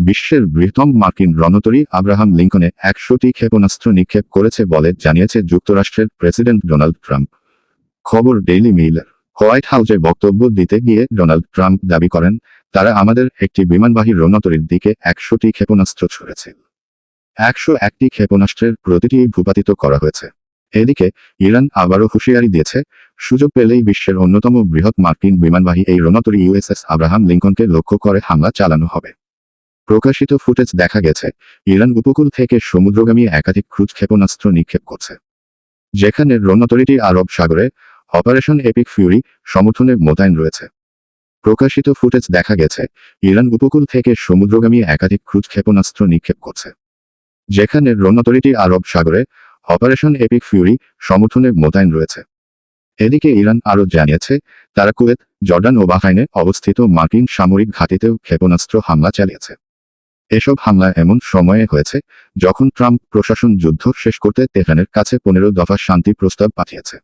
বিশ্বের বৃহত্তম মার্কিন রণতরী আব্রাহাম লিঙ্কনে 100টি ক্ষেপণাস্ত্র নিক্ষেপ করেছে বলে জানিয়েছে যুক্তরাষ্ট্রের প্রেসিডেন্ট ডোনাল্ড ট্রাম্প। খবর ডেইলি মেইলের। হোয়াইট হাউসে বক্তব্য দিতে গিয়ে ডোনাল্ড ট্রাম্প দাবি করেন, তারা আমাদের একটি বিমানবাহী রণতরীর দিকে 100টি ক্ষেপণাস্ত্র ছুড়েছে। 101টি ক্ষেপণাস্ত্রের প্রতিটি ভূপাতিত করা হয়েছে। এদিকে ইরান আবারও হুঁশিয়ারি দিয়েছে, সুযোগ পেলেই বিশ্বের অন্যতম বৃহৎ মার্কিন বিমানবাহী এই রণতরী ইউএসএস আব্রাহাম লিঙ্কনকে লক্ষ্য করে হামলা চালানো হবে। প্রকাশিত ফুটেজ দেখা গেছে, ইরান উপকূল থেকে সমুদ্রগামী একাধিক ক্রুজ ক্ষেপণাস্ত্র নিক্ষেপ করছে, যেখানে রণতরীটি আরব সাগরে অপারেশন এপিক ফিউরি সমর্থনে মোতায়েন রয়েছে। প্রকাশিত ফুটেজ দেখা গেছে, ইরান উপকূল থেকে সমুদ্রগামী একাধিক ক্রুজ ক্ষেপণাস্ত্র নিক্ষেপ করছে, যেখানে রণতরীটি আরব সাগরে অপারেশন এপিক ফিউরি সমর্থনে মোতায়েন রয়েছে। এদিকে ইরান আরও জানিয়েছে, তারা কুয়েত, জর্ডান ও বাহরাইনে অবস্থিত মার্কিন সামরিক ঘাঁটিতেও ক্ষেপণাস্ত্র হামলা চালিয়েছে। এসব হামলা এমন সময়ে হয়েছে যখন ট্রাম্প প্রশাসন যুদ্ধ শেষ করতে তেহরানের কাছে 15 দফা শান্তি প্রস্তাব পাঠিয়েছে।